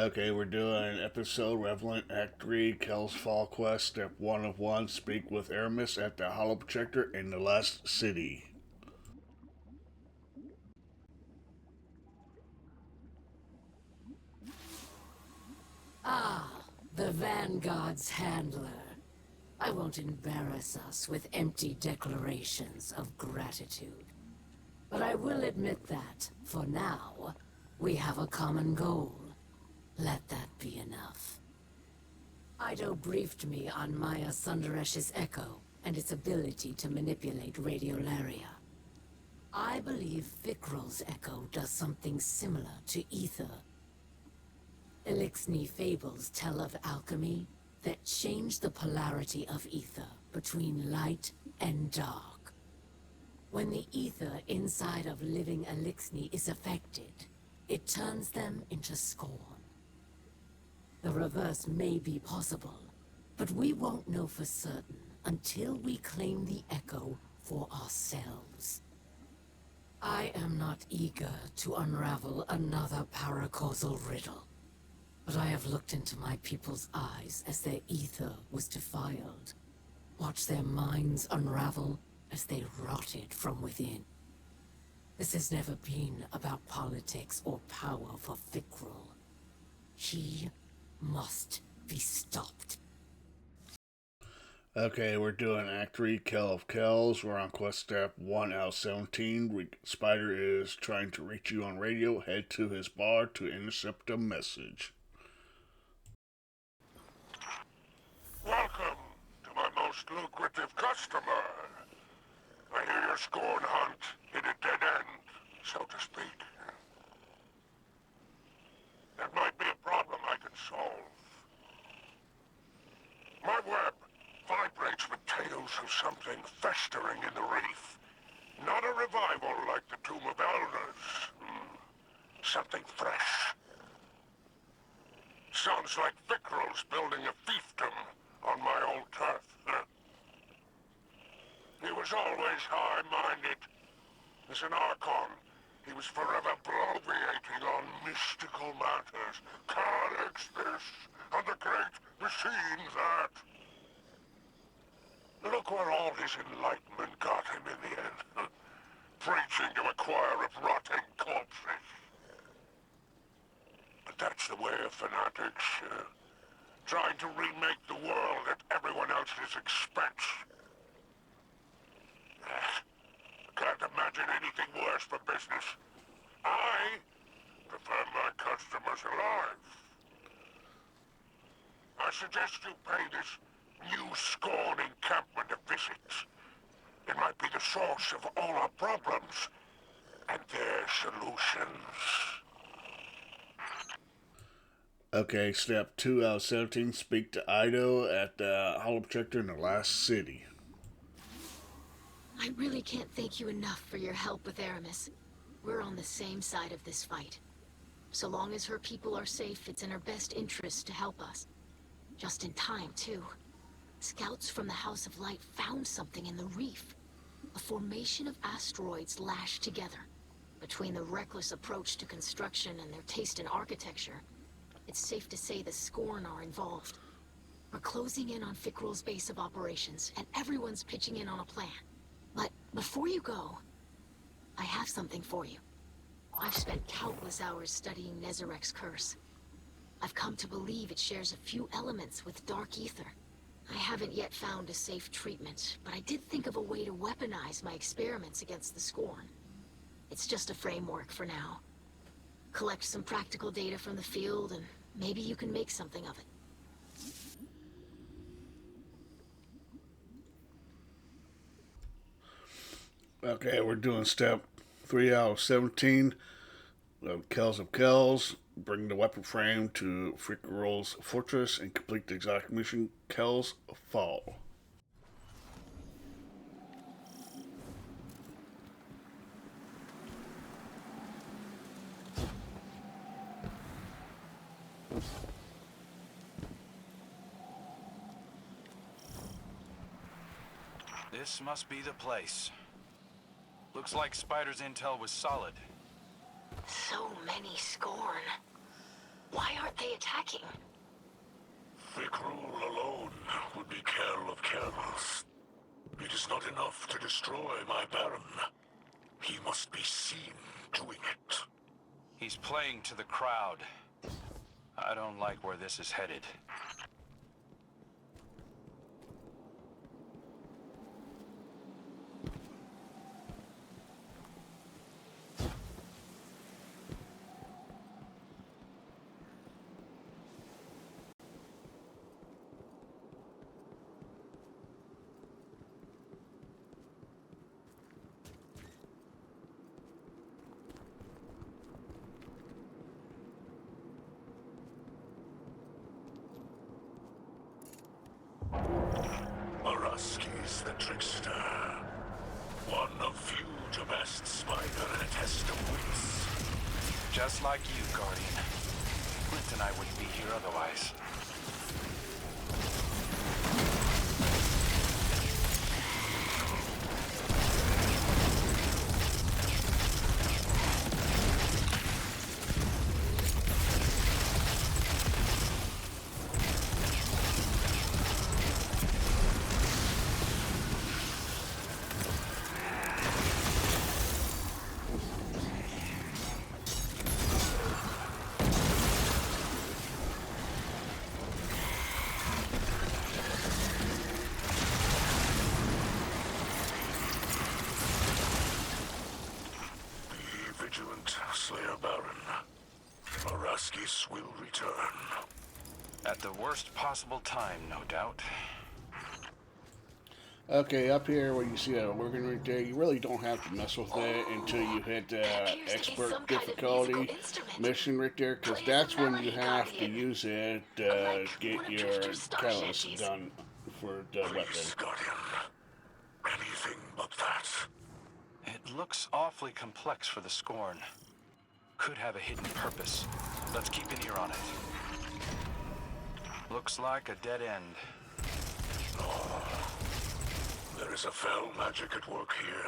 Okay, we're doing episode Revenant Act 3, Kel's Fall Quest, Step 1 of 1. Speak with Aramis at the Hollow Projector in the Last City. Ah, the Vanguard's handler. I won't embarrass us with empty declarations of gratitude. But I will admit that, for now, we have a common goal. Let that be enough. Ido briefed me on Maya Sundaresh's echo and its ability to manipulate radiolaria. I believe Vikral's echo does something similar to ether. Elixni fables tell of alchemy that change the polarity of ether between light and dark. When the ether inside of living Elixni is affected, it turns them into scorn. The reverse may be possible, but we won't know for certain until we claim the echo for ourselves. I am not eager to unravel another paracausal riddle. But I have looked into my people's eyes as their ether was defiled. Watched their minds unravel as they rotted from within. This has never been about politics or power for Fikral. He must be stopped. Okay, we're doing Act 3, Kel of Kells. We're on quest step 1 out of 17. Spider is trying to reach you on radio. Head to his bar to intercept a message. Welcome to my most lucrative customer. I hear your scorn hunt hit a dead end, so to speak. That might be a problem I can solve. My web vibrates with tales of something festering in the reef. Not a revival like the Tomb of Elders. Something fresh. Sounds like Vikral's building a fiefdom on my old turf. He was always high-minded. As an Archon, he was forever bloviating on mystical matters. Calyx this, and the great machine that. Look where all his enlightenment got him in the end. Preaching to a choir of rotting corpses. But that's the way of fanatics. Trying to remake the world at everyone else's expense. Can't imagine anything worse for business. I prefer my customers alive. I suggest you pay this new Scorn encampment a visit. It might be the source of all our problems and their solutions. Okay, step 2 out of 17. Speak to Ido at the Hollow Projector in the Last City. I really can't thank you enough for your help with Aramis. We're on the same side of this fight. So long as her people are safe, it's in her best interest to help us. Just in time, too. Scouts from the House of Light found something in the reef. A formation of asteroids lashed together. Between the reckless approach to construction and their taste in architecture, it's safe to say the Scorn are involved. We're closing in on Fikral's base of operations, and everyone's pitching in on a plan. But before you go, I have something for you. I've spent countless hours studying Nezarek's curse. I've come to believe it shares a few elements with Dark Ether. I haven't yet found a safe treatment, but I did think of a way to weaponize my experiments against the Scorn. It's just a framework for now. Collect some practical data from the field, and maybe you can make something of it. Okay, we're doing step 3 out of 17. Kells of Kells. Bring the weapon frame to Fikral's fortress and complete the exotic mission, Kells Fall. This must be the place. Looks like Spider's intel was solid. So many Scorn. Why aren't they attacking? Thick rule alone would be Kell of Kells. It is not enough to destroy my Baron. He must be seen doing it. He's playing to the crowd. I don't like where this is headed. Araski's the trickster. One of few to best spider in a test of wits. Just like you, Guardian. Clint and I wouldn't be here otherwise. Slayer Baron. Araskis will return. At the worst possible time, no doubt. Okay, up here where you see that organ right there, you really don't have to mess with it until you hit expert difficulty mission right there, because that's when you have to use it to get your catalyst done for the weapon. Please, Guardian. Anything but that. It looks awfully complex for the Scorn. Could have a hidden purpose. Let's keep an ear on it. Looks like a dead end. There is a fell magic at work here.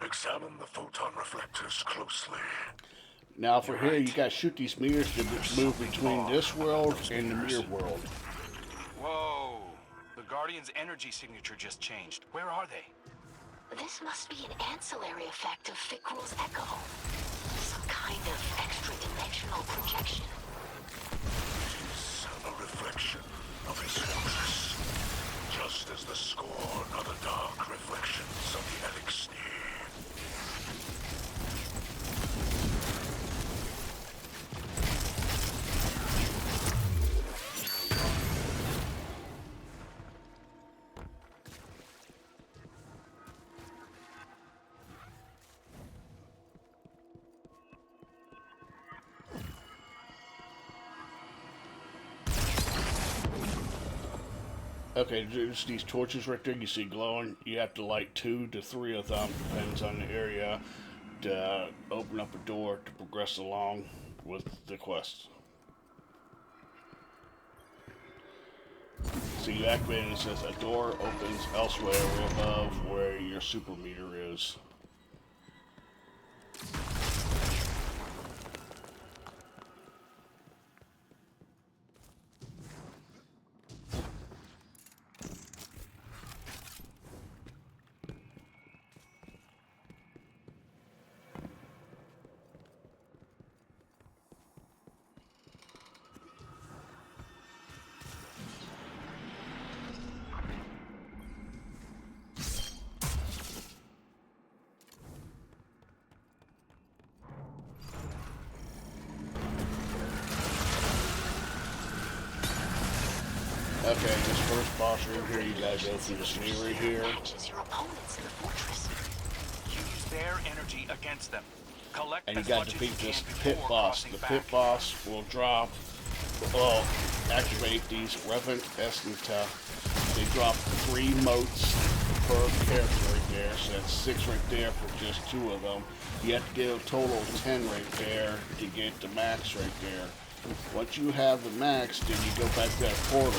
Examine the photon reflectors closely. Now for here, you gotta shoot these mirrors to move between this world and the mirror world. Whoa! The Guardian's energy signature just changed. Where are they? This must be an ancillary effect of Fikrul's echo. Some kind of extra-dimensional projection. It is a reflection of his fortress. Just as the Scorn are the dark reflections of the Elixir. Okay, there's these torches right there you see glowing. You have to light 2 to 3 of them, depends on the area, to open up a door to progress along with the quest. So you activate it and it says a door opens elsewhere above where your super meter is. Okay, this first boss room here, you gotta go through this mirror right here. Matches your opponents in the fortress. Use their energy against them. Collect And you as gotta much as defeat you this can pit before boss. crossing The back. pit boss will drop, well, activate these Revenant essence. They drop 3 motes per character right there, so that's 6 right there for just 2 of them. You have to get a total of 10 right there to get the max right there. Once you have the max, then you go back to that portal.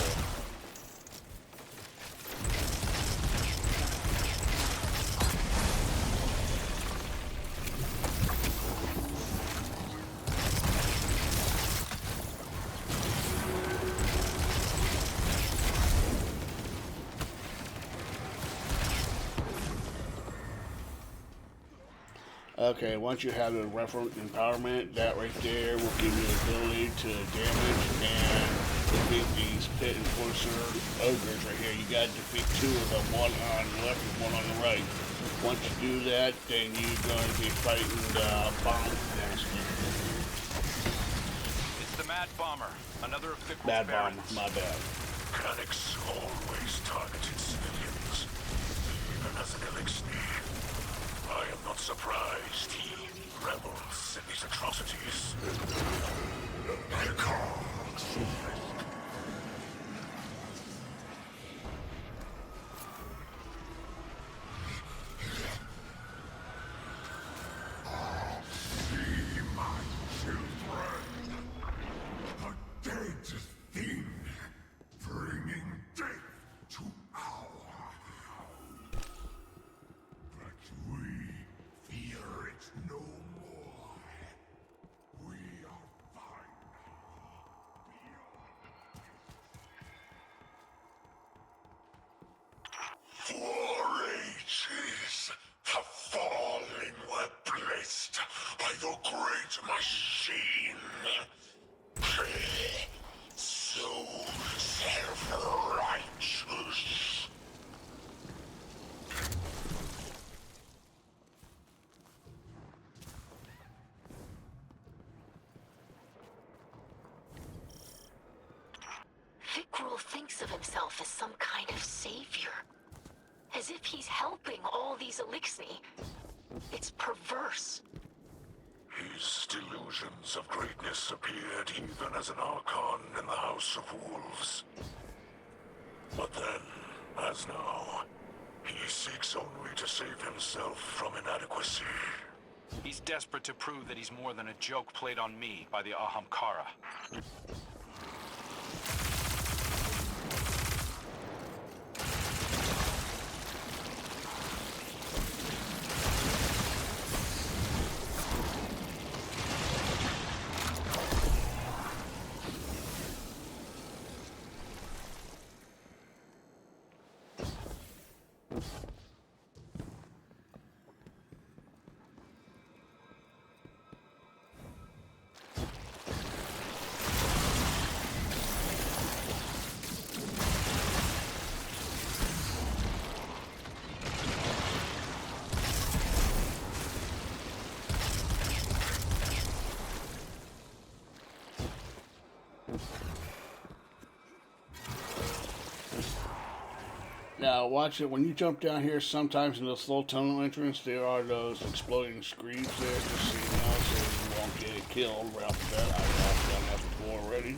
Okay, once you have the referent empowerment, that right there will give you the ability to damage and defeat these pit enforcer ogres right here. You gotta defeat two of them, one on the left and one on the right. Once you do that, then you're going to be fighting the bomb master. It's the Mad Bomber, another of Fickle's Bad bomb, barons. my bad. Calyx always targeted civilians, even as an elixir. I am not surprised he revels in these atrocities. I call. See my children. A dead thing, bringing death to our house. But we fear it no more. We are fine beyond. For ages, the fallen were blessed by the great machine. So self-righteous. Fikrul thinks of himself as some kind of savior. As if he's helping all these Elixni. It's perverse. His delusions of greatness appeared even as an Archon in the House of Wolves. But then, as now, he seeks only to save himself from inadequacy. He's desperate to prove that he's more than a joke played on me by the Ahamkara. Now, watch it. When you jump down here, sometimes in the slow tunnel entrance, there are those exploding screens there, just so you know, so you won't get killed right off the bat. I've done that before already.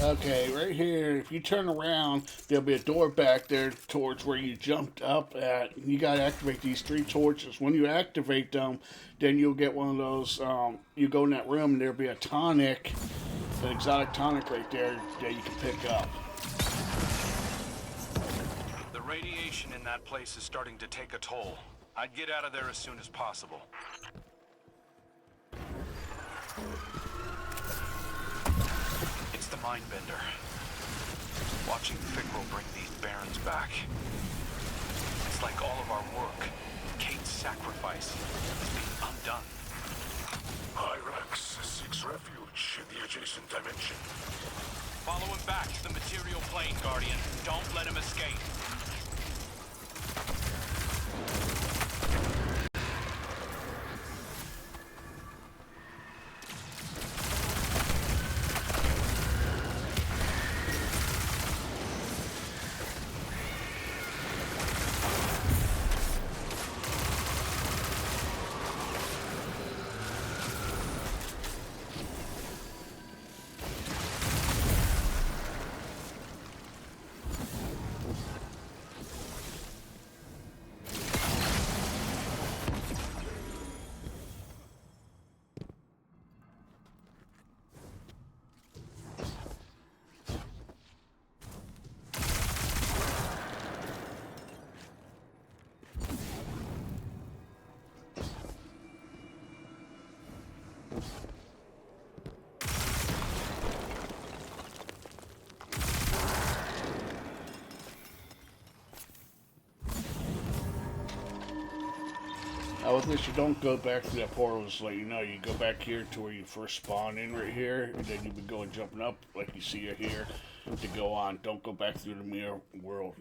Okay, right here, if you turn around, there'll be a door back there towards where you jumped up at. You gotta activate these three torches. When you activate them, then you'll get one of those, you go in that room and there'll be a tonic, an exotic tonic right there that you can pick up. The radiation in that place is starting to take a toll. I'd get out of there as soon as possible. It's the Mindbender. Watching Fikrul bring these barons back. It's like all of our work, Kate's sacrifice, is being undone. Hyrax seeks refuge in the adjacent dimension. Follow him back to the material plane, Guardian. Don't let him escape. With this, you don't go back through that portal. Just to let you know, you go back here to where you first spawned in right here, and then you've been going jumping up like you see it here to go on. Don't go back through the mirror world.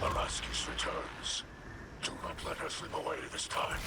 Alaskis returns. Do not let her slip away this time.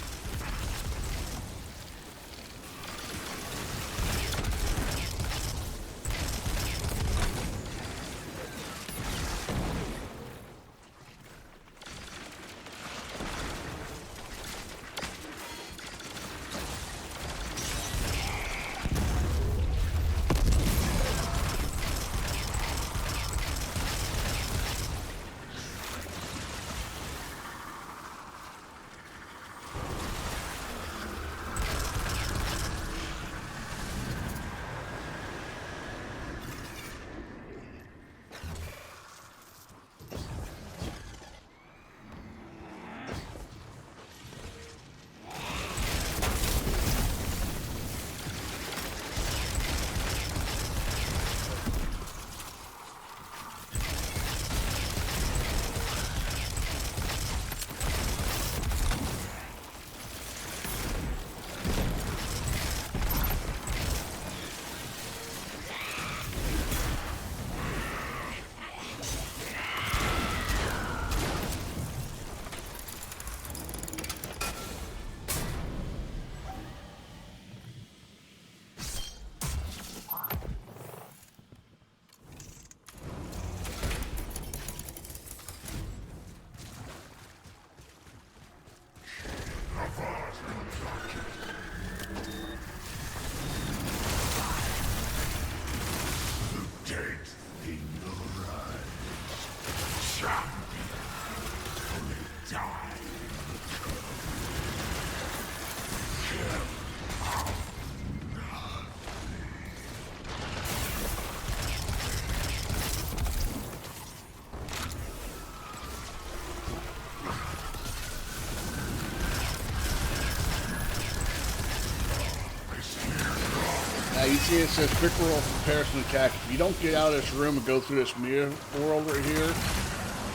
You see it says quick roll comparison attack. If you don't get out of this room and go through this mirror world right here,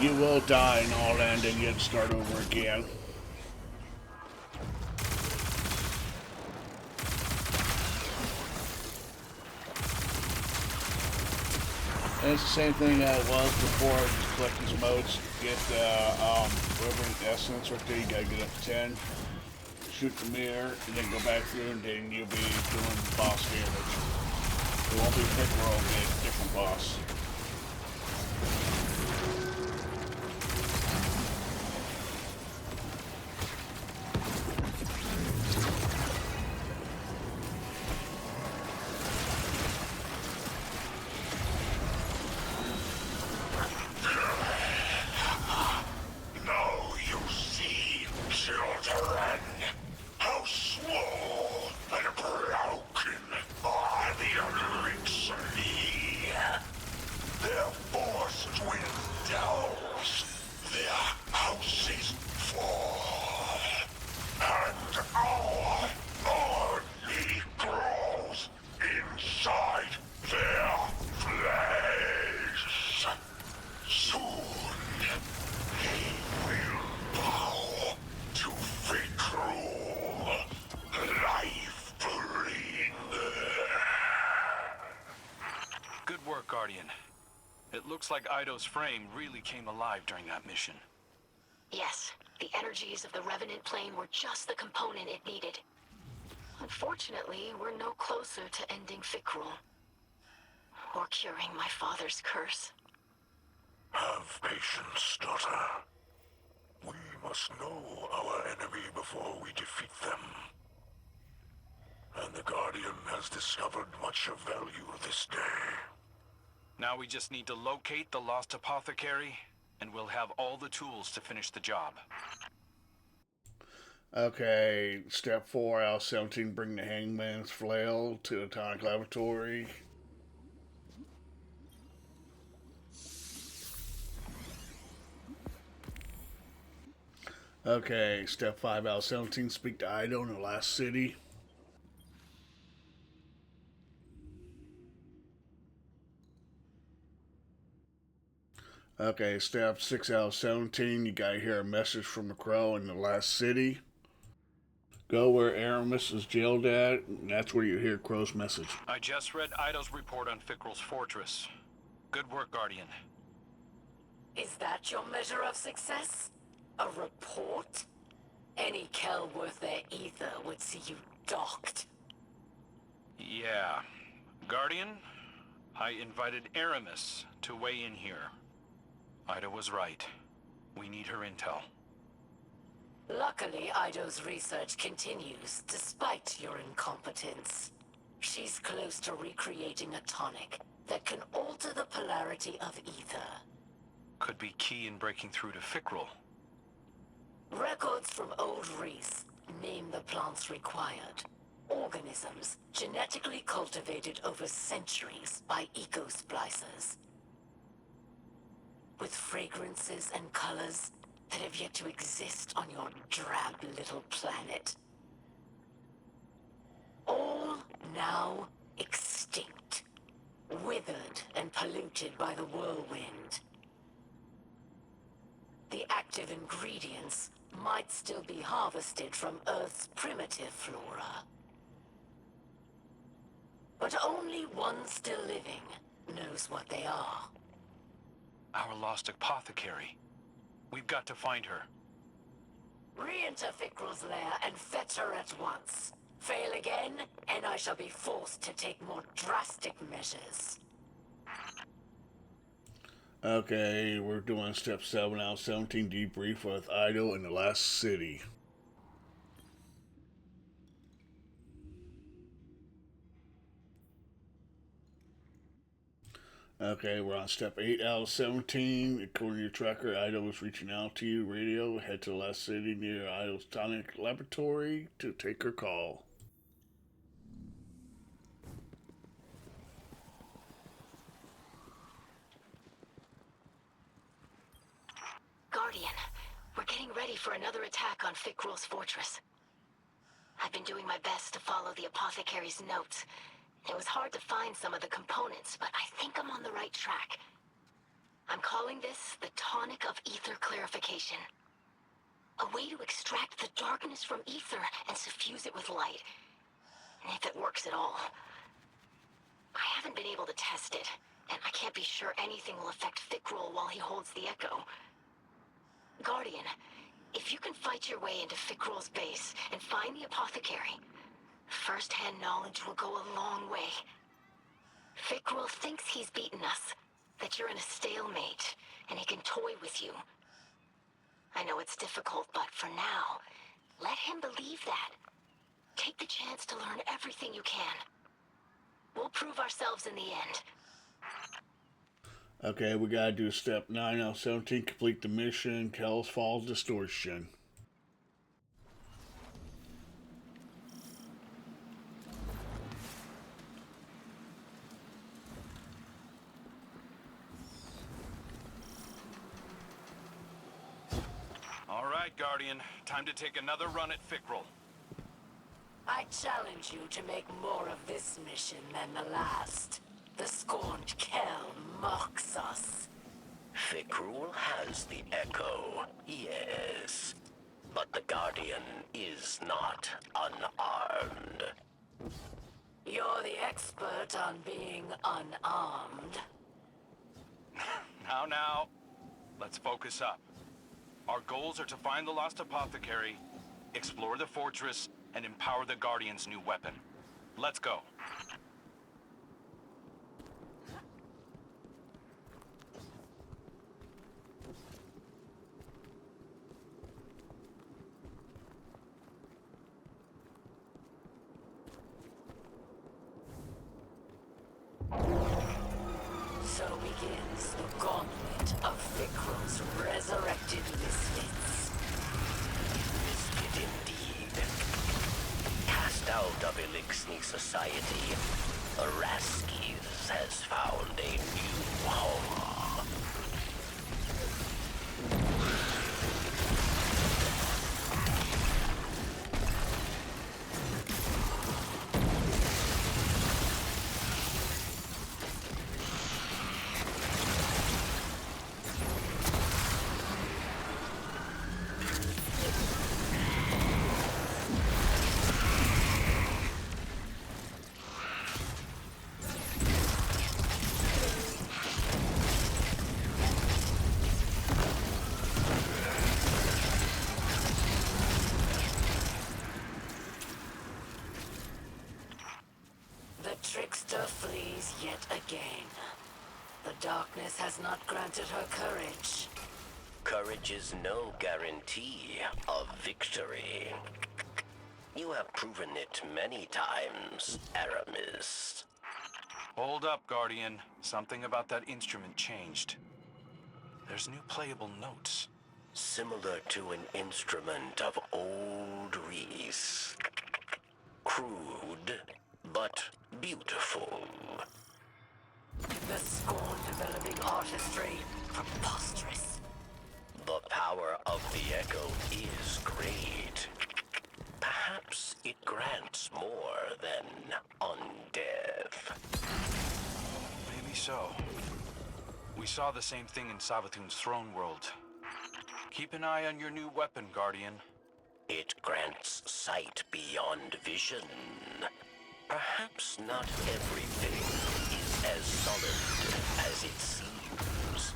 you will die and all end and you have to start over again. And it's the same thing that it was before. Just collect these motes, get Revenant essence right there. You gotta get up to 10. Shoot the mirror, and then go back through, and then you'll be doing boss damage. It won't be a quick roll, it'll be a different boss. Looks like Ido's frame really came alive during that mission. Yes, the energies of the Revenant plane were just the component it needed. Unfortunately, we're no closer to ending Fikrul. Or curing my father's curse. Have patience, daughter. We must know our enemy before we defeat them. And the Guardian has discovered much of value this day. Now we just need to locate the lost apothecary, and we'll have all the tools to finish the job. Okay, step 4 out of 17, bring the hangman's flail to the atomic laboratory. Okay, step 5 out of 17, speak to Ido in the last city. Okay, step 6 out of 17, you gotta hear a message from the crow in the last city. Go where Aramis is jailed at, and that's where you hear Crow's message. I just read Ido's report on Fikrul's fortress. Good work, Guardian. Is that your measure of success? A report? Any Kel worth their ether would see you docked. Yeah. Guardian, I invited Aramis to weigh in here. Ida was right. We need her intel. Luckily, Ido's research continues, despite your incompetence. She's close to recreating a tonic that can alter the polarity of ether. Could be key in breaking through to Fikrul. Records from Old Reese name the plants required. Organisms genetically cultivated over centuries by eco-splicers. With fragrances and colors that have yet to exist on your drab little planet. All now extinct, withered and polluted by the whirlwind. The active ingredients might still be harvested from Earth's primitive flora. But only one still living knows what they are. Our lost apothecary. We've got to find her. Re-enter Fikrul's lair and fetch her at once. Fail again, and I shall be forced to take more drastic measures. Okay, we're doing step 7 out of 17, debrief with Ido in the last city. Okay, we're on step 8 out of 17. According to your tracker, Ido is reaching out to you. Radio, head to the last city near Ido's tonic laboratory to take her call. Guardian, we're getting ready for another attack on Fikrul's fortress. I've been doing my best to follow the apothecary's notes. It was hard to find some of the components, but I think I'm on the right track. I'm calling this the tonic of ether clarification. A way to extract the darkness from ether and suffuse it with light. If it works at all. I haven't been able to test it, and I can't be sure anything will affect Fikrul while he holds the echo. Guardian, if you can fight your way into Fikrul's base and find the apothecary, first-hand knowledge will go a long way. Fikrul thinks he's beaten us, that you're in a stalemate, and he can toy with you. I know it's difficult, but for now, let him believe that. Take the chance to learn everything you can. We'll prove ourselves in the end. Okay, we gotta do step 9 out of 17, complete the mission, Kel's Falls Distortion. All right, Guardian. Time to take another run at Fikrul. I challenge you to make more of this mission than the last. The scorned Kel mocks us. Fikrul has the echo, yes. But the Guardian is not unarmed. You're the expert on being unarmed. Now, let's focus up. Our goals are to find the lost apothecary, explore the fortress, and empower the Guardian's new weapon. Let's go. So begins the gauntlet of Fikrul's resurrected misfits. Misfit indeed. Cast out of Elixni society, Araskis has found a new home. The trickster flees yet again. The darkness has not granted her courage. Courage is no guarantee of victory. You have proven it many times, Aramis. Hold up, Guardian. Something about that instrument changed. There's new playable notes. Similar to an instrument of old Reese. Crude, but beautiful. The scorn-developing artistry, preposterous. The power of the Echo is great. Perhaps it grants more than undeath. Maybe so. We saw the same thing in Savathun's throne world. Keep an eye on your new weapon, Guardian. It grants sight beyond vision. Perhaps not everything is as solid as it seems.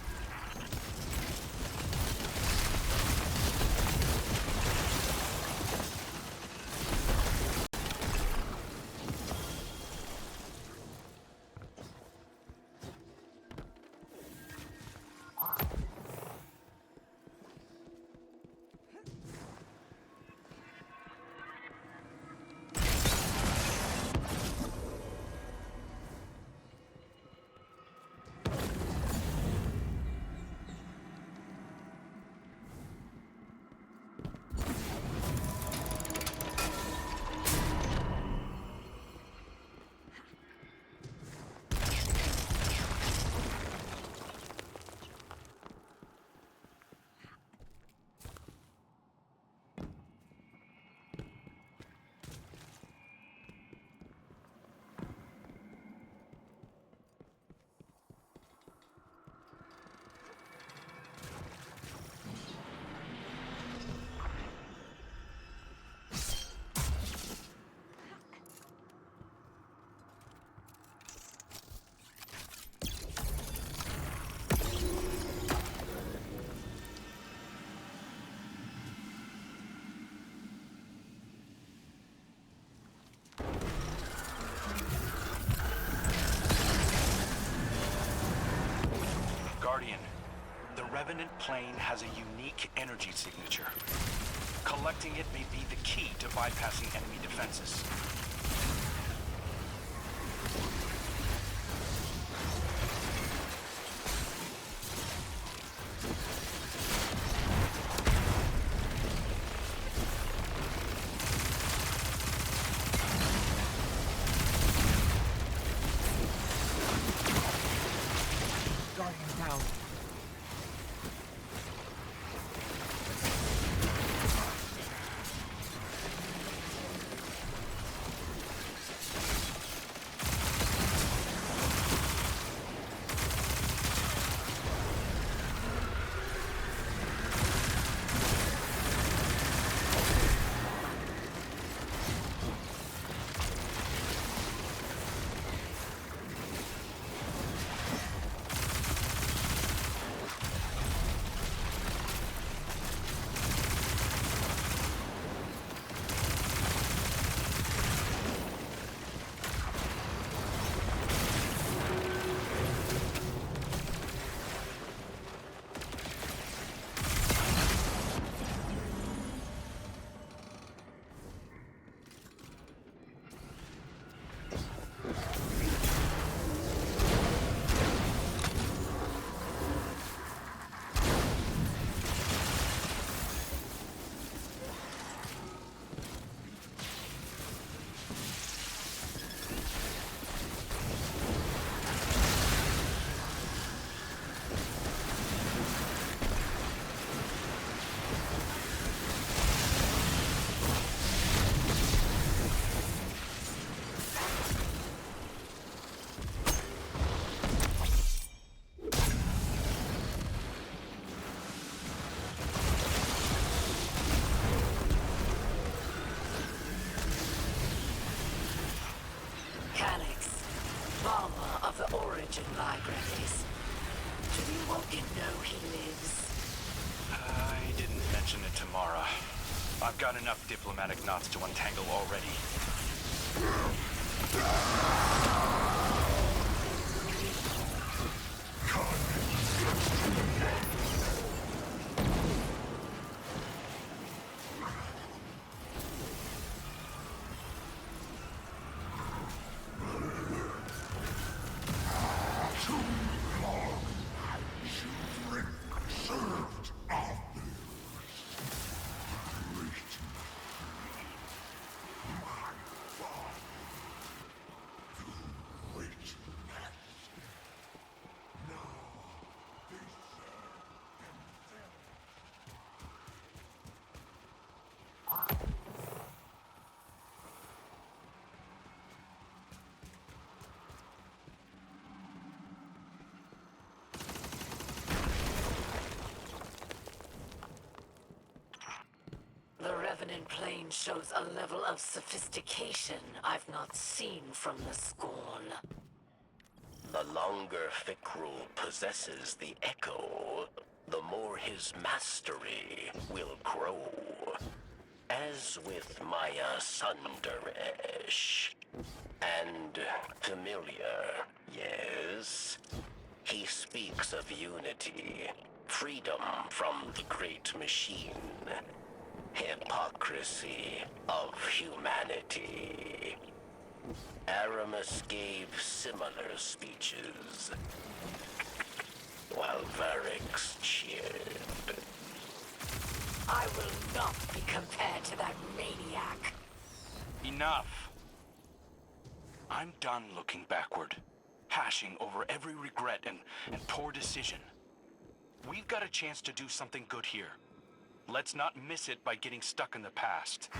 Guardian, the Revenant plane has a unique energy signature. Collecting it may be the key to bypassing enemy defenses. Guardian down. Calyx, Balmer of the Origin Libraries. Do the Woken know he lives? I didn't mention it to Mara. I've got enough diplomatic knots to untangle already. The Revenant plane shows a level of sophistication I've not seen from the Scorn. The longer Fikrul possesses the Echo, the more his mastery will grow. As with Maya Sundaresh. And familiar, yes. He speaks of unity, freedom from the great machine, hypocrisy of humanity. Aramis gave similar speeches, while Varix cheered. I will not be compared to that maniac. Enough! I'm done looking backward, hashing over every regret and poor decision. We've got a chance to do something good here. Let's not miss it by getting stuck in the past.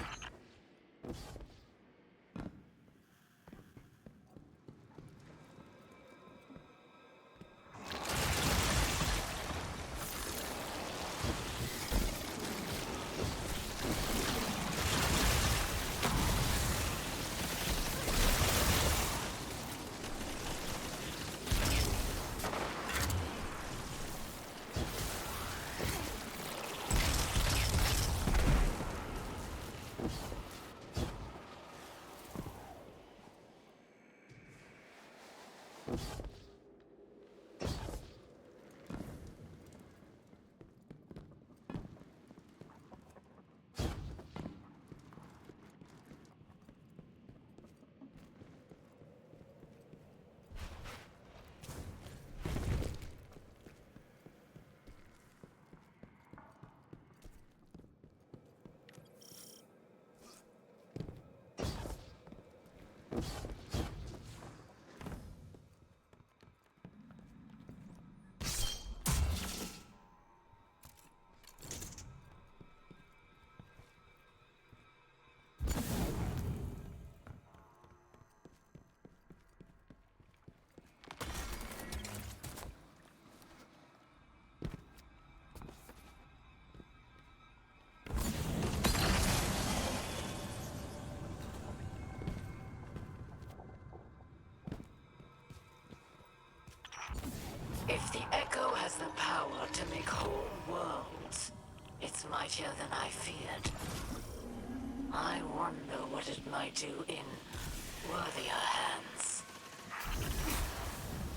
If the Echo has the power to make whole worlds, it's mightier than I feared. I wonder what it might do in worthier hands.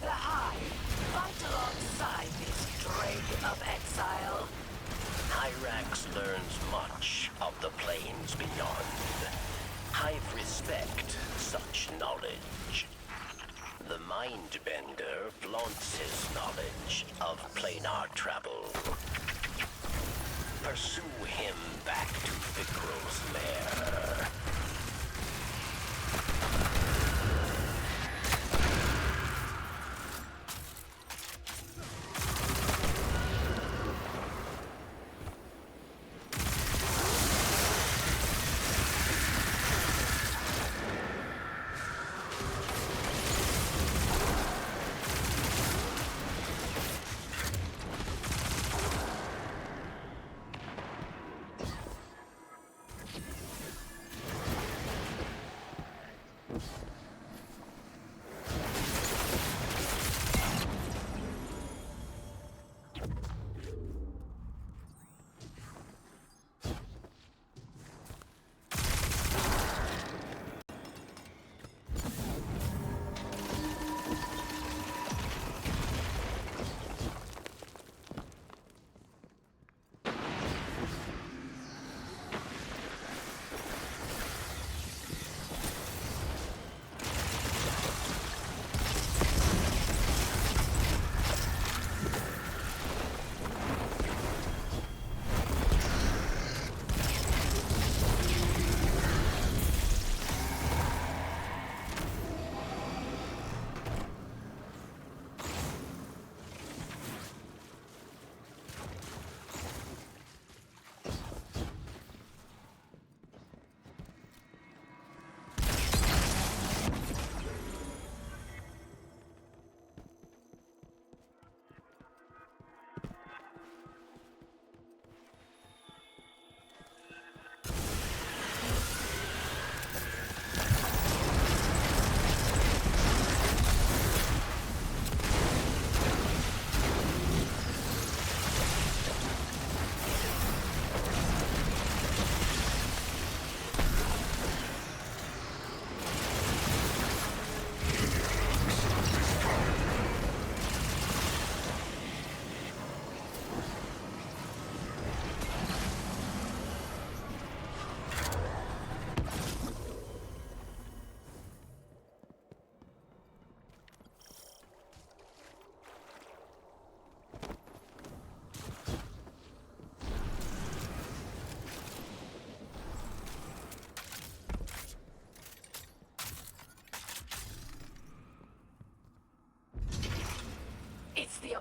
The Hive, fight alongside this drake of exile. Hyrax learns much of the planes beyond. I respect such knowledge. The Mindbender flaunts his knowledge of planar travel. Pursue him back to Fikrul's lair.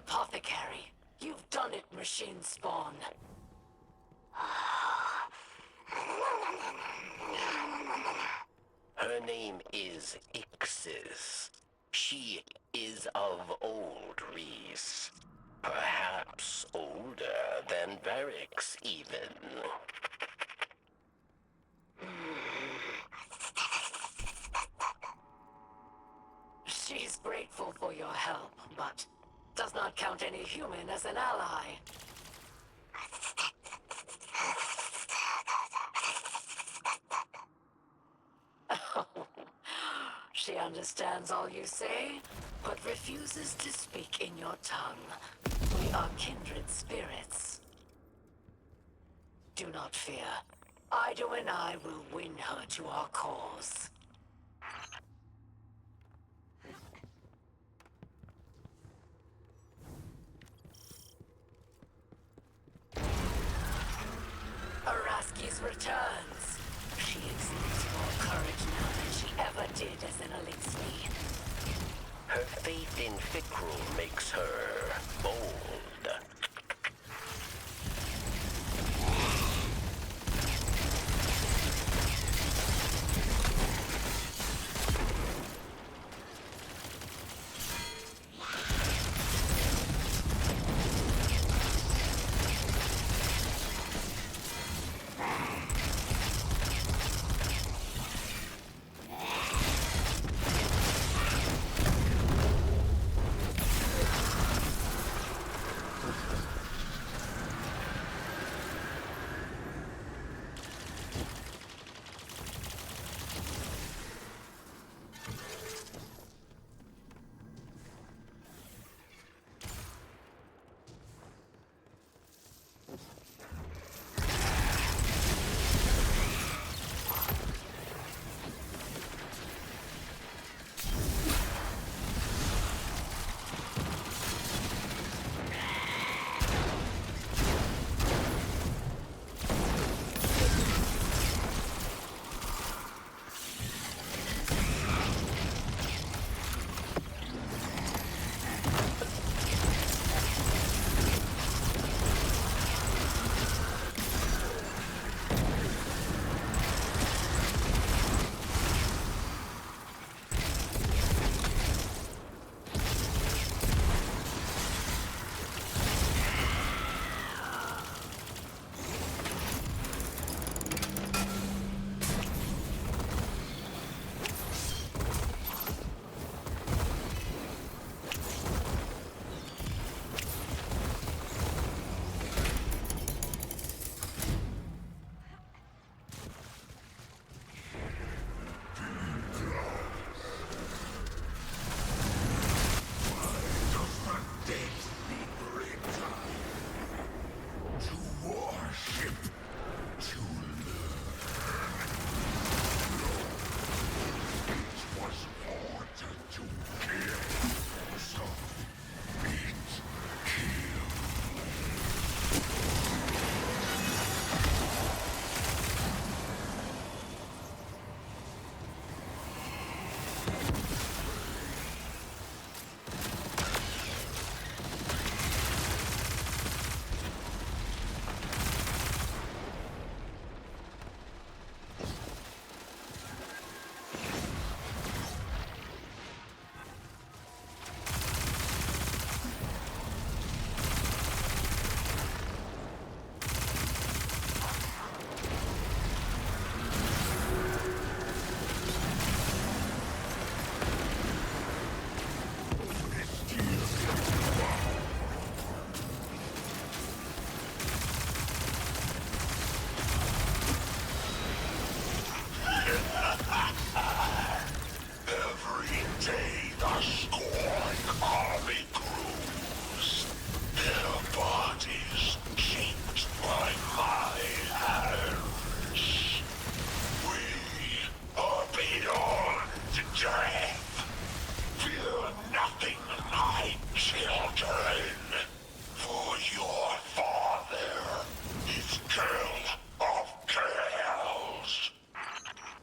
apothecary. You've done it, machine spawn. Her name is Ixis. She is of old Reese. Perhaps older than Varix, even. She's grateful for your help, but does not count any human as an ally. She understands all you say, but refuses to speak in your tongue. We are kindred spirits. Do not fear. Ido and I will win her to our cause. Araski's returns. She exudes more courage now than she ever did as an Elixir. Her faith in Fikrul makes her bold.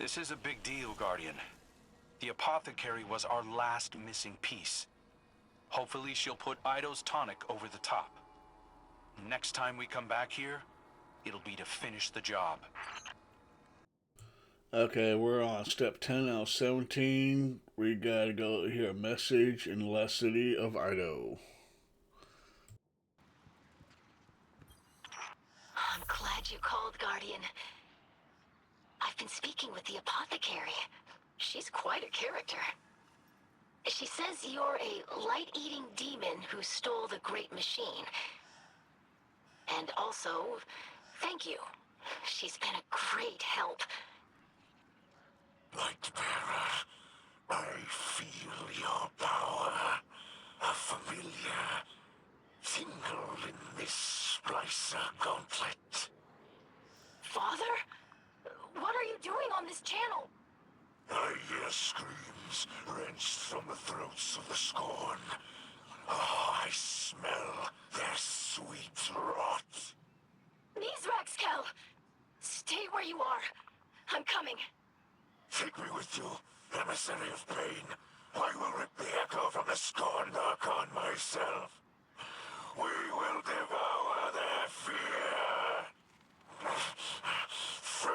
This is a big deal, Guardian. The apothecary was our last missing piece. Hopefully she'll put Ido's tonic over the top. Next time we come back here, it'll be to finish the job. Okay, we're on step 10 out of 17. We gotta go hear a message in the last city of Ido. I'm glad you called, Guardian. I've been speaking with the apothecary. She's quite a character. She says you're a light-eating demon who stole the great machine. And also, thank you. She's been a great help. Lightbearer, I feel your power. A familiar tingle in this splicer gauntlet. Father? What are you doing on this channel? I hear screams wrenched from the throats of the Scorn. Oh, I smell their sweet rot. Mizraxkel! Stay where you are. I'm coming. Take me with you, emissary of pain. I will rip the echo from the Scorn Archon myself. We will devour their fear. Free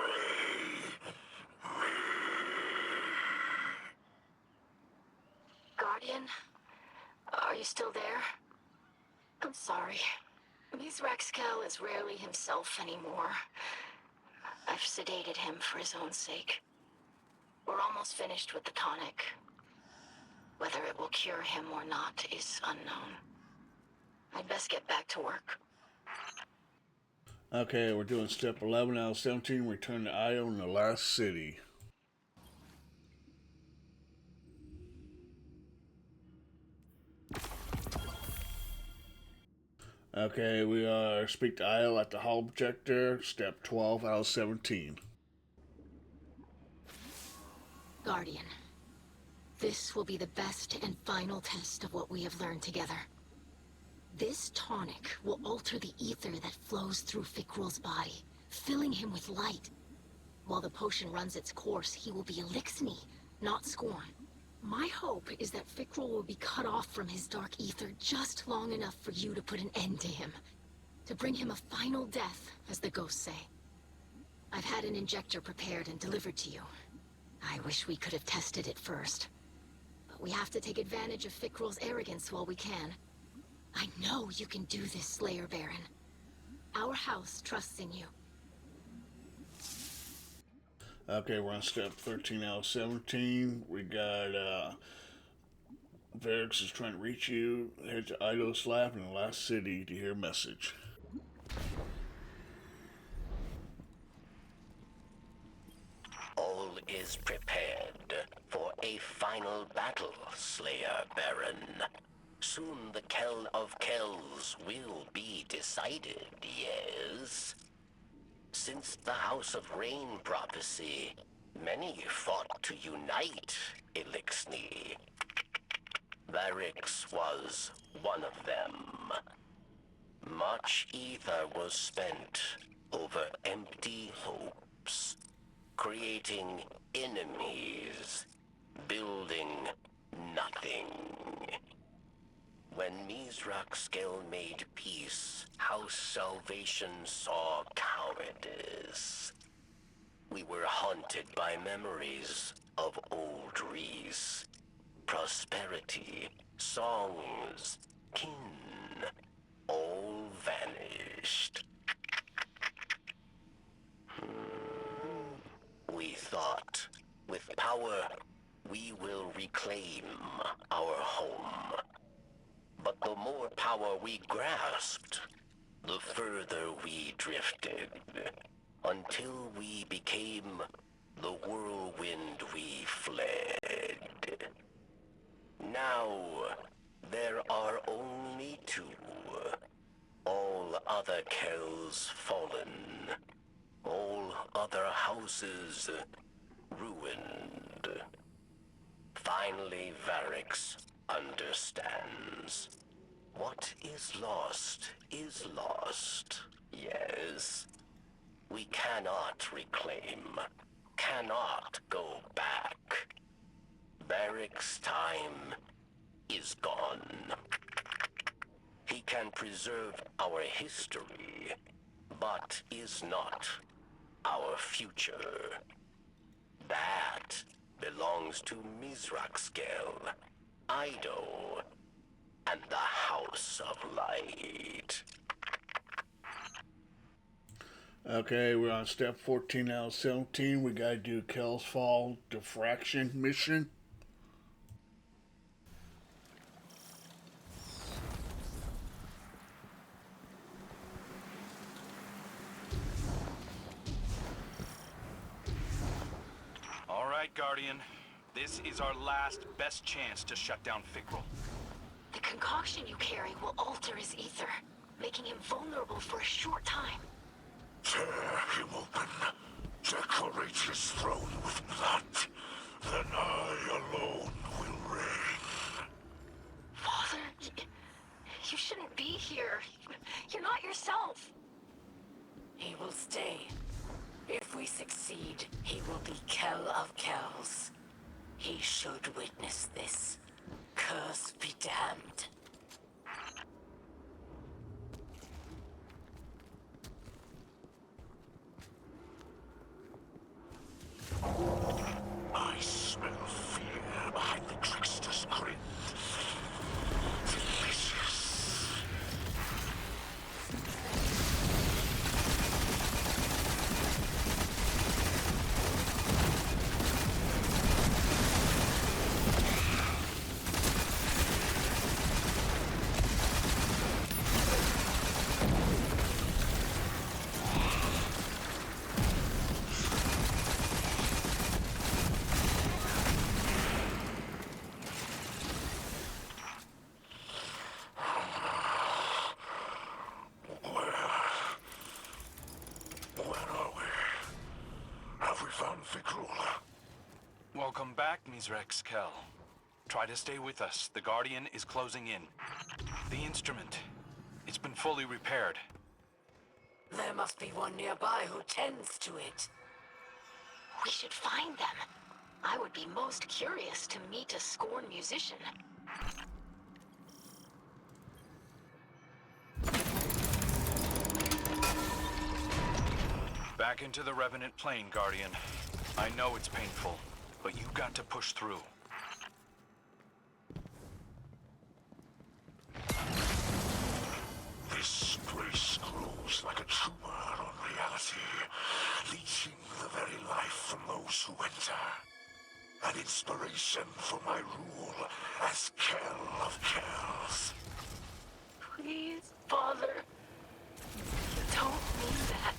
me. Guardian? Are you still there? I'm sorry. Mizraxkel is rarely himself anymore. I've sedated him for his own sake. We're almost finished with the tonic. Whether it will cure him or not is unknown. I'd best get back to work. Okay, we're doing step 11 out of 17. Return to Ido in the last city. Okay, we are speak to Ido at the hall projector. Step 12 out of 17. Guardian, this will be the best and final test of what we have learned together. This tonic will alter the ether that flows through Fikrul's body, filling him with light. While the potion runs its course, he will be Elixni, not Scorn. My hope is that Fikrul will be cut off from his dark ether just long enough for you to put an end to him. To bring him a final death, as the ghosts say. I've had an injector prepared and delivered to you. I wish we could have tested it first. But we have to take advantage of Fikrul's arrogance while we can. I know you can do this, Slayer Baron. Our house trusts in you. Okay, we're on step 13 out of 17. We got, Varix is trying to reach you. Head to Ido's lab in the last city to hear a message. All is prepared for a final battle, Slayer Baron. Soon the Kell of Kells will be decided, yes. Since the House of Rain prophecy, many fought to unite Elixni. Varix was one of them. Much ether was spent over empty hopes, creating enemies, building nothing. When Mizraxkel made peace, House Salvation saw cowardice. We were haunted by memories of old Reese. Prosperity, songs, kin, all vanished. We thought, with power, we will reclaim our home. But the more power we grasped, the further we drifted, until we became the whirlwind we fled. Now, there are only two. All other Kells fallen. All other houses ruined. Finally, Varix understands. What is lost, yes. We cannot reclaim, cannot go back. Varix time is gone. He can preserve our history, but is not our future. That belongs to Mizraxkel, Ido, and the House of Light. Okay, we're on step 14 out of 17. We gotta do Kel's Fall diffraction mission. All right, Guardian. This is our last best chance to shut down Fikrul. The concoction you carry will alter his ether, making him vulnerable for a short time. Tear him open. Decorate his throne with blood. Then I alone will reign. Father, you shouldn't be here. You're not yourself. He will stay. If we succeed, he will be Kel of Kells. He should witness this. Curse be damned. I smell fear behind the trickster's grin. Delicious. Where are we? Have we found Fikrul? Welcome back, Mizrex Kel. Try to stay with us. The Guardian is closing in. The instrument. It's been fully repaired. There must be one nearby who tends to it. We should find them. I would be most curious to meet a scorned musician. Back into the Revenant plane, Guardian. I know it's painful, but you got to push through. This grace grows like a tumor on reality, leeching the very life from those who enter. An inspiration for my rule as Kel of Kells. Please, Father. You don't mean that.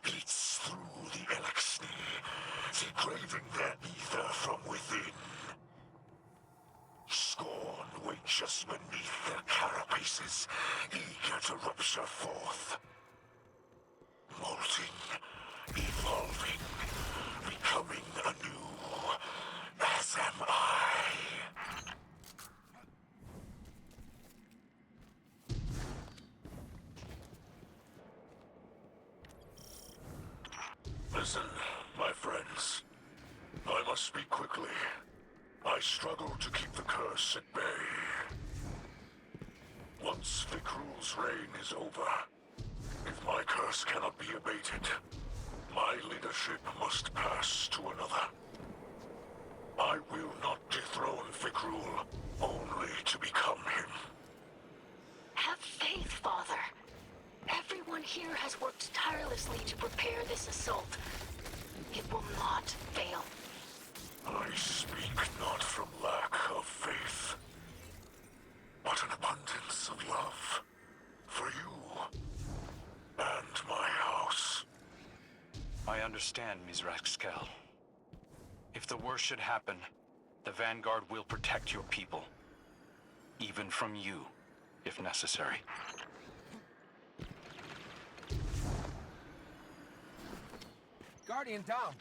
beats through the Elixni, degrading their ether from within. Scorn waits just beneath their carapaces, eager to rupture forth. Molting, evolving, becoming anew, as am I. Listen, my friends. I must speak quickly. I struggle to keep the curse at bay. Once Fikrul's reign is over, if my curse cannot be abated, my leadership must pass to another. I will not dethrone Fikrul, only to become him. Have faith, Father. Everyone here has worked tirelessly to prepare this assault. It will not fail. I speak not from lack of faith, but an abundance of love for you and my house. I understand, Mizraxkel. If the worst should happen, the Vanguard will protect your people. Even from you, if necessary. Guardian down.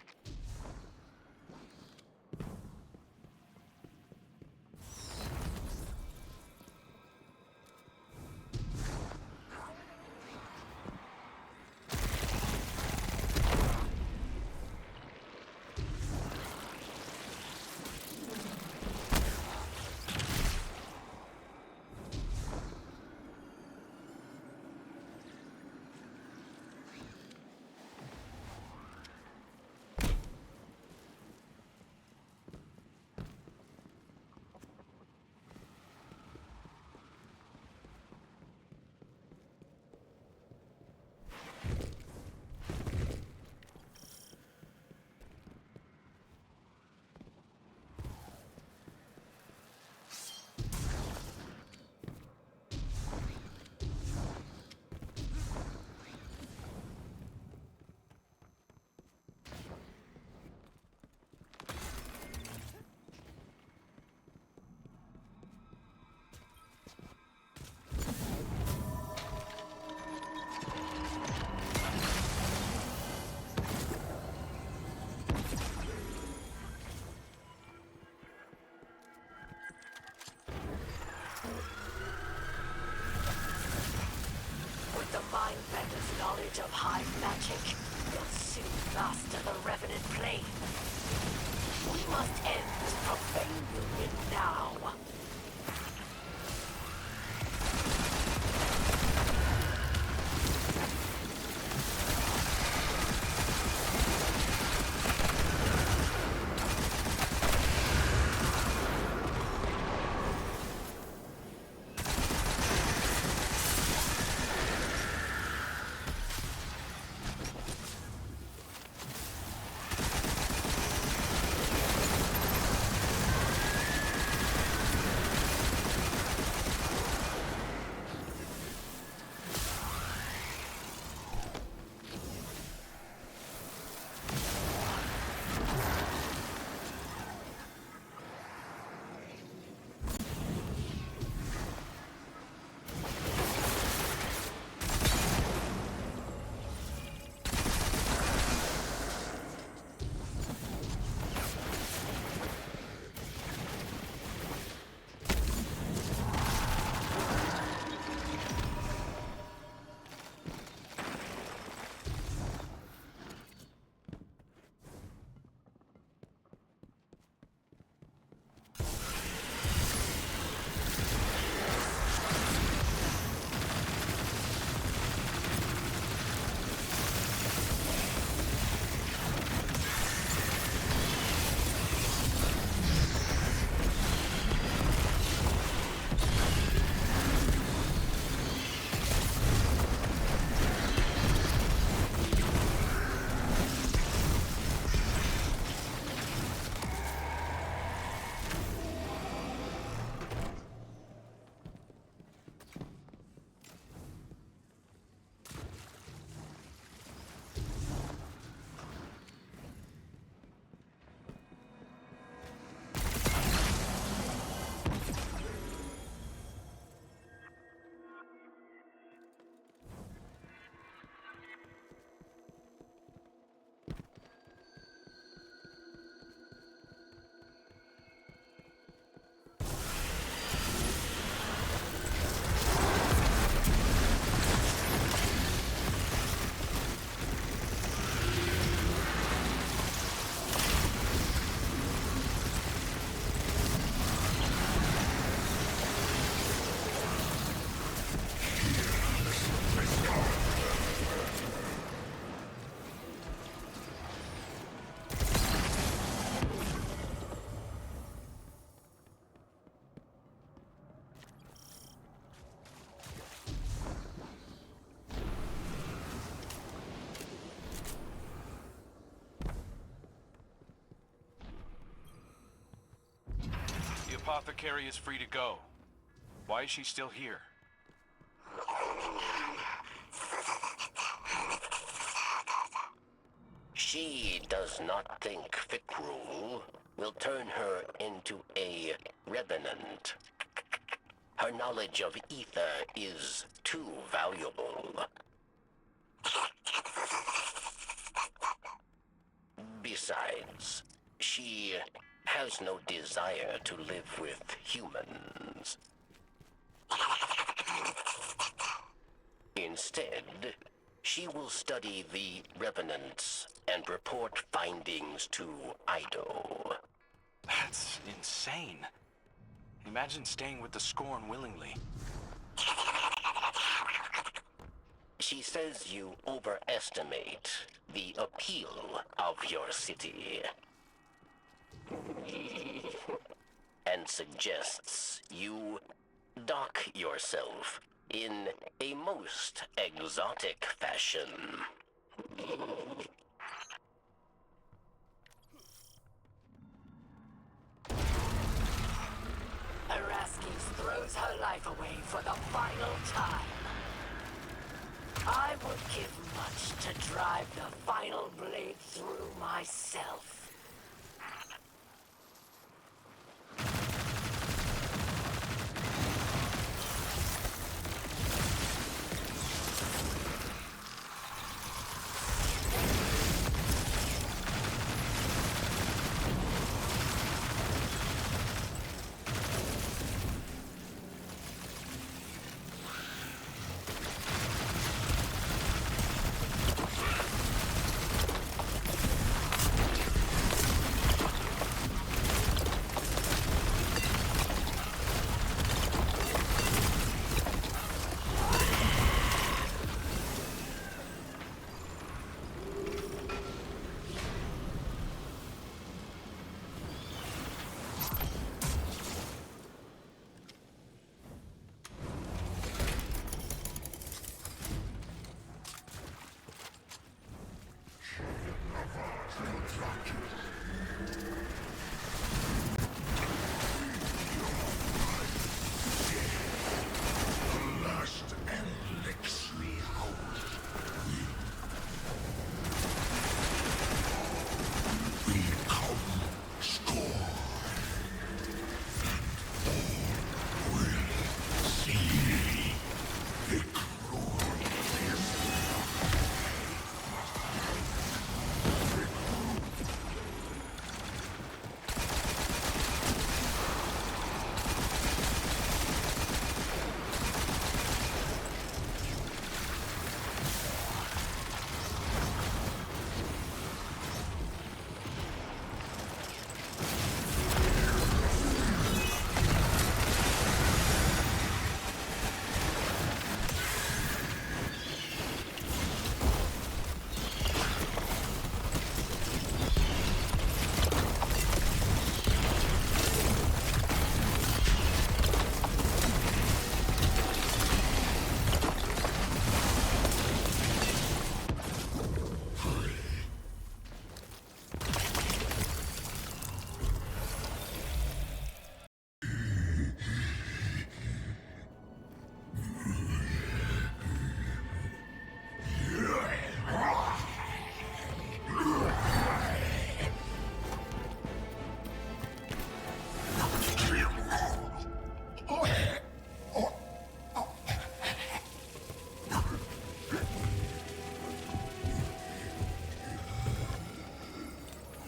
With the Mindbender's knowledge of hive magic, they'll soon master the Revenant plane. We must end this profane union now. apothecary is free to go. Why is she still here? She does not think Fikrul will turn her into a Revenant. Her knowledge of ether is too valuable. Besides, she has no desire to live with humans. Instead, she will study the Revenants and report findings to Ido. That's insane. Imagine staying with the Scorn willingly. She says you overestimate the appeal of your city. And suggests you dock yourself in a most exotic fashion. Araskis throws her life away for the final time. I would give much to drive the final blade through myself. Last elixir hope. Become scorn. Will see the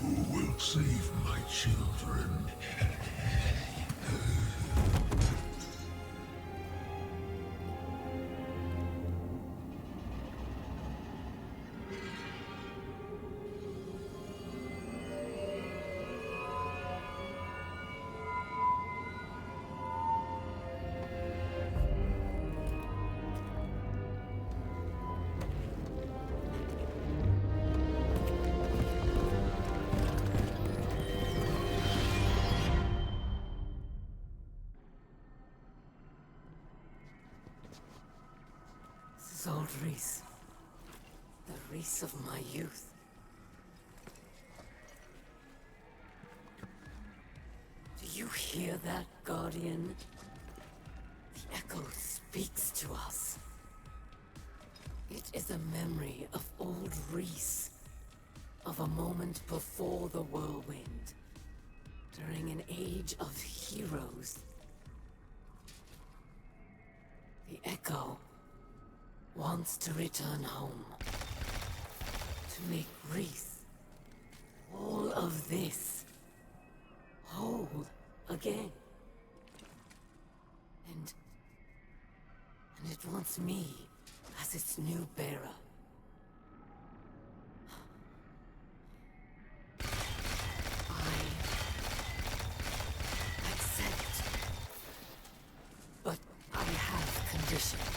Who will save my children? This is old Reese. The Reese of my youth. Do you hear hear that, Guardian? The echo speaks to us. It is a memory of old Reese, of a moment before the whirlwind, during an age of heroes. The echo wants to return home, to make Reese, all of this, whole again. And it wants me as its new bearer. I accept. But I have conditions.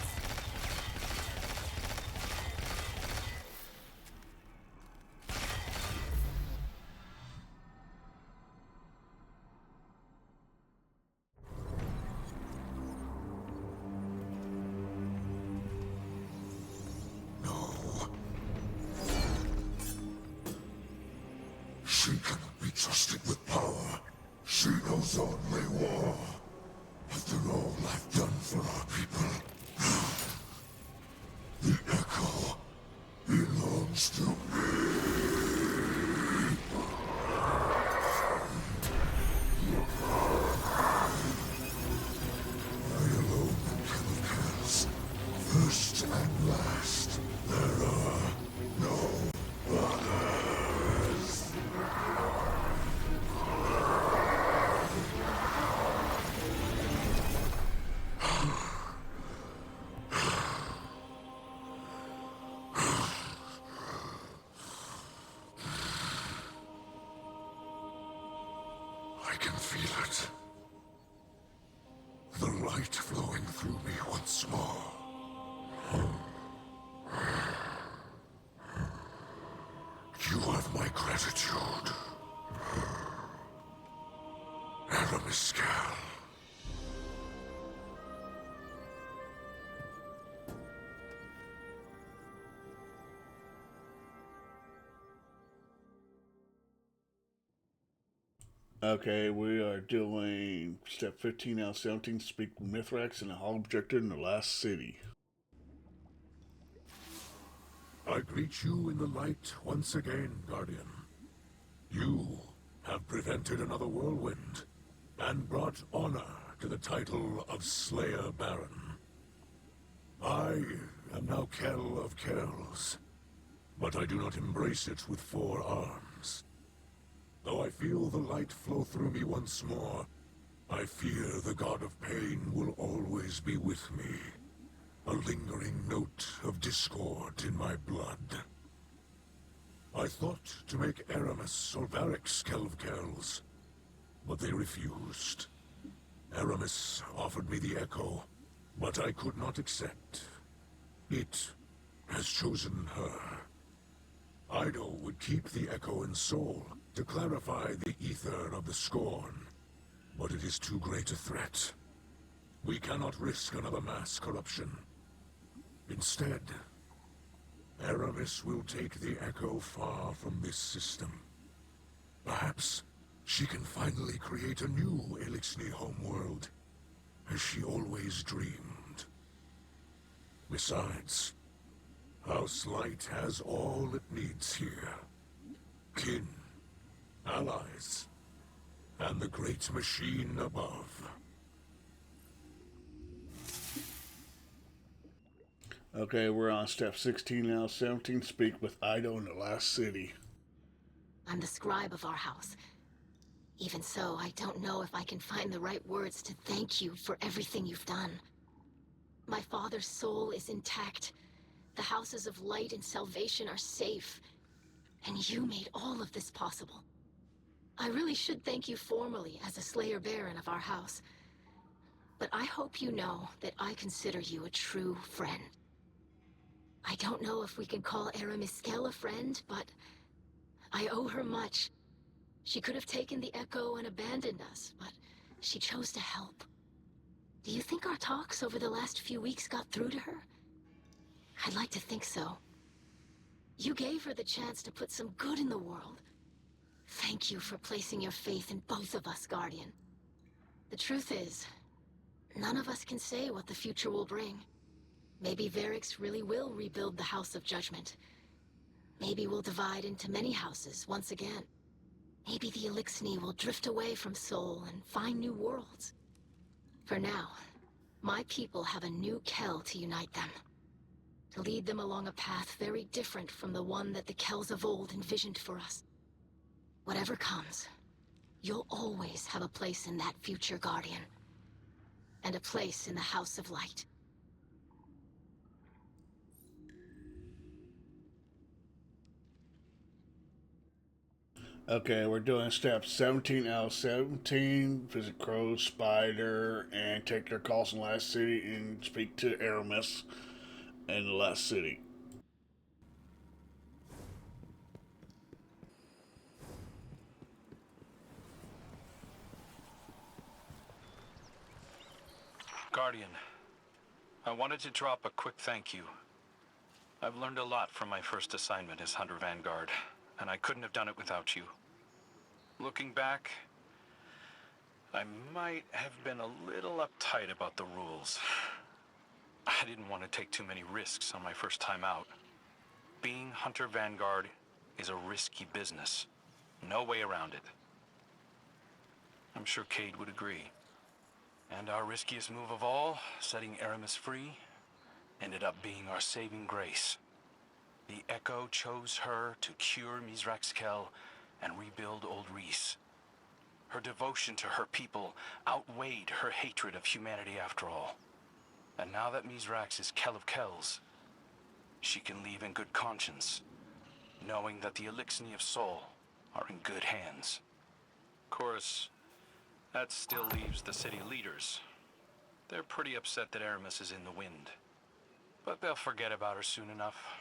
She cannot be trusted with power. She knows only war. After all I've done for our people, the Echo belongs to me. I alone am King of Chaos. First and last, there are no others. I can feel it. The light flowing through me once more. You have my gratitude. Aramis. Okay, we are doing step 15 out of 17. Speak with Mithrax and the Hall Objector in the last city. I greet you in the light once again, Guardian. You have prevented another whirlwind and brought honor to the title of Slayer Baron. I am now Kell of Kells, but I do not embrace it with 4 arms. Though I feel the light flow through me once more, I fear the God of Pain will always be with me. A lingering note of discord in my blood. I thought to make Aramis or Varric's Kell of Kells, but they refused. Aramis offered me the Echo, but I could not accept. It has chosen her. Ido would keep the Echo in Soul to clarify the ether of the Scorn, but it is too great a threat. We cannot risk another mass corruption. Instead, Aramis will take the Echo far from this system. Perhaps she can finally create a new Elixni homeworld, as she always dreamed. Besides, House Light has all it needs here. Kin, allies, and the great machine above. Okay, we're on step 16 out of 17. Speak with Ido in the last city. I'm the scribe of our house. Even so, I don't know if I can find the right words to thank you for everything you've done. My father's soul is intact. The houses of light and salvation are safe. And you made all of this possible. I really should thank you formally as a Slayer Baron of our house. But I hope you know that I consider you a true friend. I don't know if we can call Aramis Kell a friend, but I owe her much. She could have taken the Echo and abandoned us, but she chose to help. Do you think our talks over the last few weeks got through to her? I'd like to think so. You gave her the chance to put some good in the world. Thank you for placing your faith in both of us, Guardian. The truth is, none of us can say what the future will bring. Maybe Varix really will rebuild the House of Judgment. Maybe we'll divide into many houses once again. Maybe the Elixni will drift away from Sol and find new worlds. For now, my people have a new Kel to unite them. To lead them along a path very different from the one that the Kells of old envisioned for us. Whatever comes, you'll always have a place in that future, Guardian. And a place in the House of Light. Okay, we're doing step 17 out of 17. Visit Crow, Spider, and take their calls in the last city and speak to Aramis in the last city. Guardian, I wanted to drop a quick thank you. I've learned a lot from my first assignment as Hunter Vanguard, and I couldn't have done it without you. Looking back, I might have been a little uptight about the rules. I didn't want to take too many risks on my first time out. Being Hunter Vanguard is a risky business. No way around it. I'm sure Cade would agree. And our riskiest move of all, setting Aramis free, ended up being our saving grace. The Echo chose her to cure Mizrax Kel and rebuild Old Reese. Her devotion to her people outweighed her hatred of humanity after all. And now that Mizrax is Kel of Kells, she can leave in good conscience, knowing that the Elixni of Sol are in good hands. Of course, that still leaves the city leaders. They're pretty upset that Aramis is in the wind. But they'll forget about her soon enough.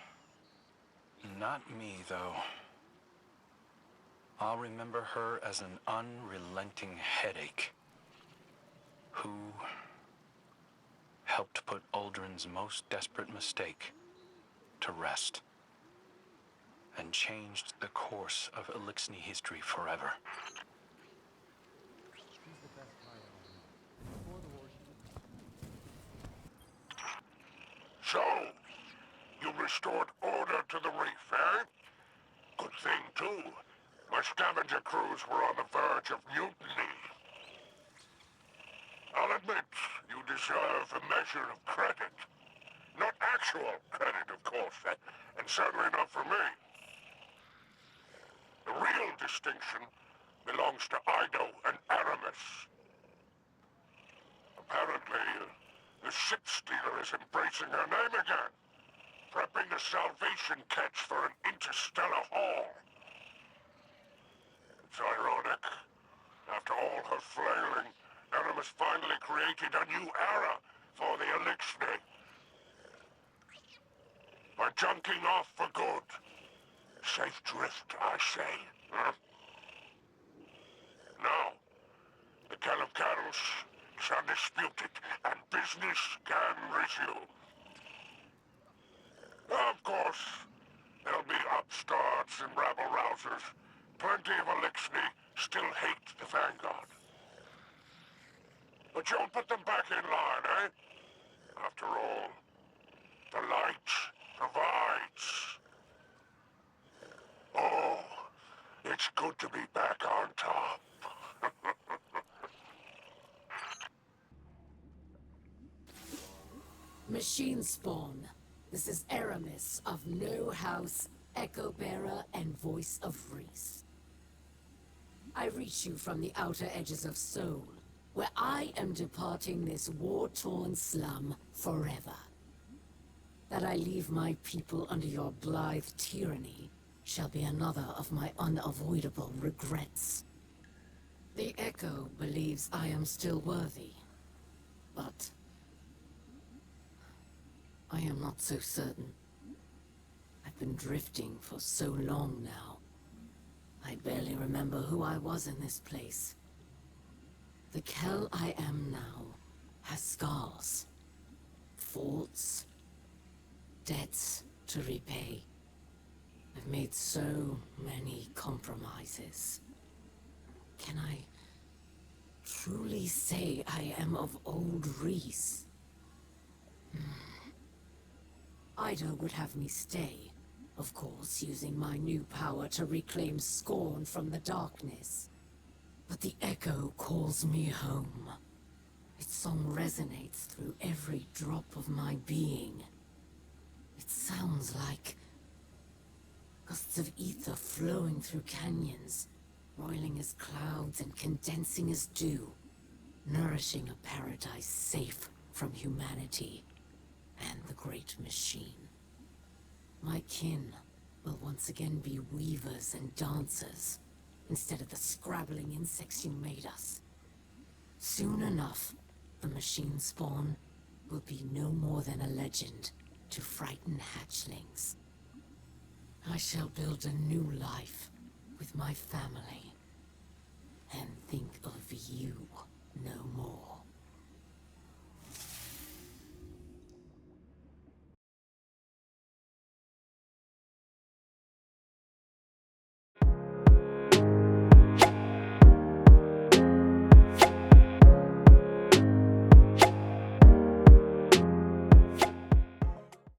Not me, though. I'll remember her as an unrelenting headache who helped put Uldren's most desperate mistake to rest and changed the course of Elixni history forever. So, you restored order to the reef, eh? Good thing, too. My scavenger crews were on the verge of mutiny. I'll admit, you deserve a measure of credit. Not actual credit, of course, and certainly not for me. The real distinction belongs to Ido and Aramis. Apparently, the ship stealer is embracing her name again, prepping a salvation catch for an interstellar haul. It's ironic. After all her flailing, Aramis finally created a new era for the Elixni. By junking off for good. Safe drift, I say. Huh? Now, the Kell of Kells is undisputed, and business can resume. Of course, there'll be upstarts and rabble-rousers. Plenty of Elixni still hate the Vanguard. But you'll put them back in line, eh? After all, the light provides. Oh, it's good to be back on top. Machine spawn. This is Aramis of No House, Echo Bearer, and Voice of Reese. I reach you from the outer edges of Sol, where I am departing this war-torn slum forever. That I leave my people under your blithe tyranny shall be another of my unavoidable regrets. The Echo believes I am still worthy, but I am not so certain. I've been drifting for so long now. I barely remember who I was in this place. The Kell I am now has scars, faults, debts to repay. I've made so many compromises. truly say I am of old Reese. Ida would have me stay, of course, using my new power to reclaim Scorn from the darkness. But the echo calls me home. Its song resonates through every drop of my being. It sounds like gusts of ether flowing through canyons, roiling as clouds and condensing as dew, nourishing a paradise safe from humanity and the great machine. My kin will once again be weavers and dancers, instead of the scrabbling insects you made us. Soon enough, the machine spawn will be no more than a legend to frighten hatchlings. I shall build a new life with my family, and think of you no more.